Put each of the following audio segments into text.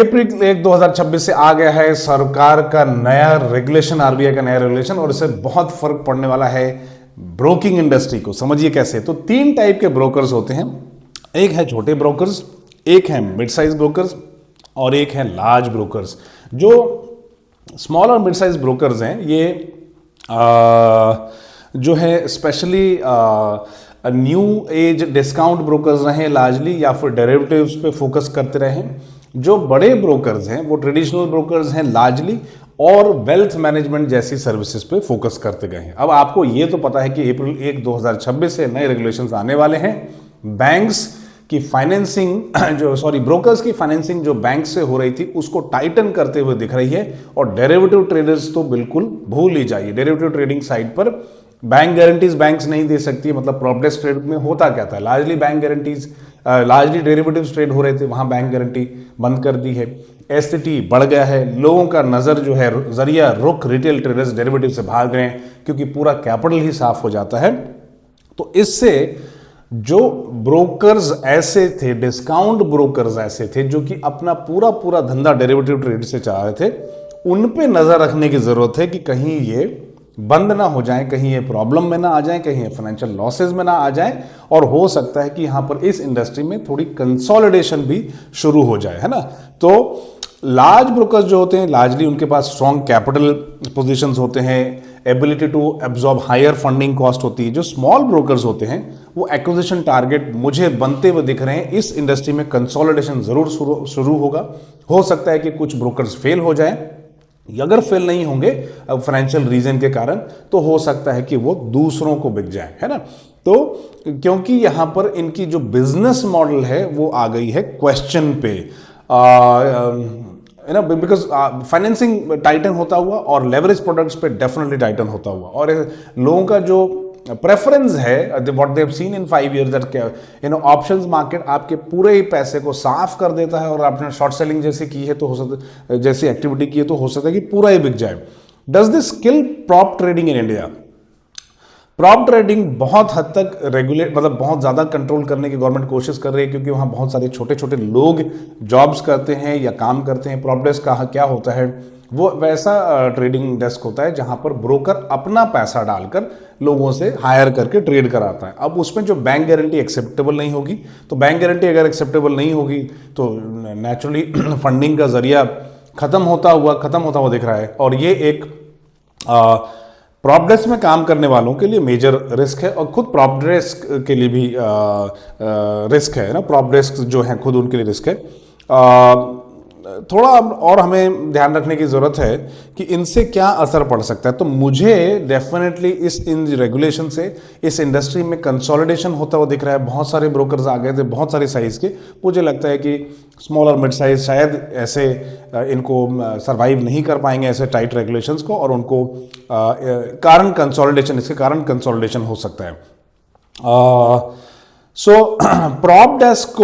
अप्रैल 1 2026 से आ गया है सरकार का नया रेगुलेशन, आरबीआई का नया रेगुलेशन, और इससे बहुत फर्क पड़ने वाला है ब्रोकिंग इंडस्ट्री को। समझिए कैसे। तो 3 टाइप के ब्रोकर्स होते हैं। एक है छोटे ब्रोकर्स, एक है मिड साइज ब्रोकर्स, और एक है लार्ज ब्रोकर्स। जो स्मॉल और मिड साइज ब्रोकर्स हैं ये जो है specially new age discount brokers रहें लार्जली, या फिर डेरिवेटिव्स पे फोकस करते रहें। जो बड़े ब्रोकर्स हैं वो ट्रेडिशनल ब्रोकर्स हैं लार्जली, और वेल्थ मैनेजमेंट जैसी सर्विसेज पे फोकस करते गए हैं। अब आपको ये तो पता है कि अप्रैल 1 2026 से नए रेगुलेशंस आने वाले हैं। बैंक्स की फाइनेंसिंग ब्रोकर्स की फाइनेंसिंग जो बैंक से हो रही थी उसको टाइटन करते हुए दिख रही है। और डेरिवेटिव ट्रेडर्स तो बिल्कुल भूल ही जाइए। डेरिवेटिव ट्रेडिंग साइड पर बैंक गारंटीज बैंक्स नहीं दे सकती। मतलब प्रॉप डेस्क ट्रेड में होता क्या था, largely bank guarantees, largely derivatives trade हो रहे थे, वहां बैंक गारंटी बंद कर दी है। एसटीटी बढ़ गया है, लोगों का नजर जो है जरिया रुख रिटेल ट्रेडर्स डेरिवेटिव से भाग रहे हैं क्योंकि पूरा कैपिटल ही साफ हो जाता है। तो इससे जो ब्रोकर्स ऐसे थे, डिस्काउंट ब्रोकर्स ऐसे थे जो कि अपना पूरा पूरा धंधा डेरिवेटिव ट्रेड से चला रहे थे, उन पे नजर रखने की जरूरत है कि कहीं ये बंद ना हो जाए, कहीं ये प्रॉब्लम में ना आ जाए, कहीं ये फाइनेंशियल लॉसेज में ना आ जाए। और हो सकता है कि यहां पर इस इंडस्ट्री में थोड़ी कंसोलिडेशन भी शुरू हो जाए, है ना। तो लार्ज ब्रोकर्स जो होते हैं लार्जली उनके पास स्ट्रॉन्ग कैपिटल पोजीशंस होते हैं, ability to absorb higher funding cost होती है। जो स्मॉल ब्रोकर्स होते हैं वो एक्विजिशन टारगेट मुझे बनते हुए दिख रहे हैं। इस इंडस्ट्री में कंसोलिडेशन जरूर शुरू होगा। हो सकता है कि कुछ ब्रोकर्स फेल हो जाएं। अगर फेल नहीं होंगे फाइनेंशियल रीजन के कारण, तो हो सकता है कि वो दूसरों को बिक जाए, है ना। तो क्योंकि यहां पर इनकी जो बिजनेस मॉडल है वो आ गई है क्वेश्चन पे, बिकॉज फाइनेंसिंग टाइटन होता हुआ और लेवरेज प्रोडक्ट्स पे डेफिनेटली टाइटन होता हुआ, और लोगों का जो प्रेफरेंस है, what they have seen in 5 years that options market आपके पूरे ही पैसे को साफ कर देता है। और आपने शॉर्ट सेलिंग जैसे की है तो हो सकता, जैसी एक्टिविटी की है तो हो सकता है कि पूरा ही बिक जाए। Does this kill prop trading in India? Prop trading बहुत हद तक रेगुलेट, मतलब बहुत ज़्यादा कंट्रोल करने की गवर्नमेंट कोशिश कर रही है, क्योंकि वहाँ बहुत सारे छोटे छोटे लोग जॉब्स करते हैं या काम करते हैं। प्रॉप डेस्क का क्या होता है, वो वैसा ट्रेडिंग डेस्क होता है जहाँ पर ब्रोकर अपना पैसा डालकर लोगों से हायर करके ट्रेड कराता है। अब उसमें जो बैंक गारंटी एक्सेप्टेबल नहीं होगी, तो बैंक गारंटी अगर एक्सेप्टेबल नहीं होगी तो नेचुरली फंडिंग का जरिया खत्म होता हुआ दिख रहा है। और ये एक प्रॉप डेस्क में काम करने वालों के लिए मेजर रिस्क है, और खुद प्रॉप डेस्क के लिए भी रिस्क है ना। प्रॉप डेस्क जो है खुद उनके लिए रिस्क है। थोड़ा और हमें ध्यान रखने की जरूरत है कि इनसे क्या असर पड़ सकता है। तो मुझे डेफिनेटली इन रेगुलेशन से इस इंडस्ट्री में कंसोलिडेशन होता हुआ दिख रहा है। बहुत सारे ब्रोकर्स आ गए थे, बहुत सारे साइज के। मुझे लगता है कि स्मॉल और मिड साइज शायद ऐसे इनको सरवाइव नहीं कर पाएंगे ऐसे टाइट रेगुलेशंस को, और उनको इसके कारण कंसोलिडेशन हो सकता है। प्रॉप डेस्क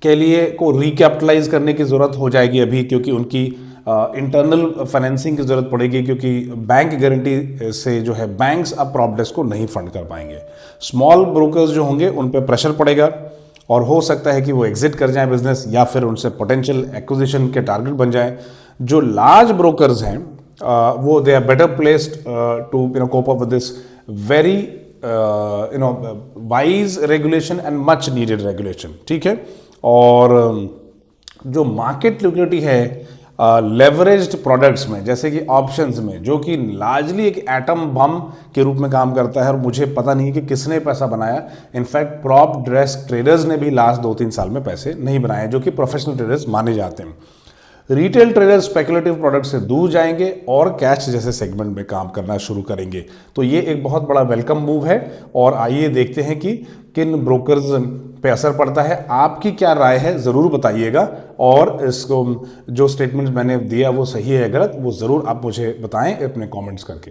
के लिए को रिकैपिटलाइज करने की जरूरत हो जाएगी अभी, क्योंकि उनकी इंटरनल फाइनेंसिंग की जरूरत पड़ेगी, क्योंकि बैंक गारंटी से जो है बैंक्स अब प्रॉप डेस्क को नहीं फंड कर पाएंगे। स्मॉल ब्रोकर्स जो होंगे उन पे प्रेशर पड़ेगा, और हो सकता है कि वो एग्जिट कर जाए बिजनेस, या फिर उनसे पोटेंशियल एक्विजिशन के टारगेट बन जाए। जो लार्ज ब्रोकर्स हैं वो they are better placed to cope up with this very wise regulation and much needed regulation, ठीक है। और जो मार्केट लिक्विडिटी है लेवरेज्ड प्रोडक्ट्स में, जैसे कि ऑप्शंस में, जो कि लार्जली एक एटम बम के रूप में काम करता है, और मुझे पता नहीं कि किसने पैसा बनाया। इनफैक्ट प्रॉप डेस्क ट्रेडर्स ने भी लास्ट 2-3 साल में पैसे नहीं बनाए, जो कि प्रोफेशनल ट्रेडर्स माने जाते हैं। रिटेल ट्रेडर्स स्पेकुलेटिव प्रोडक्ट से दूर जाएंगे और कैश जैसे सेगमेंट में काम करना शुरू करेंगे। तो ये एक बहुत बड़ा वेलकम मूव है, और आइए देखते हैं कि किन ब्रोकर्स पे असर पड़ता है। आपकी क्या राय है ज़रूर बताइएगा, और इसको जो स्टेटमेंट्स मैंने दिया वो सही है गलत, वो ज़रूर आप मुझे बताएं अपने कमेंट्स करके।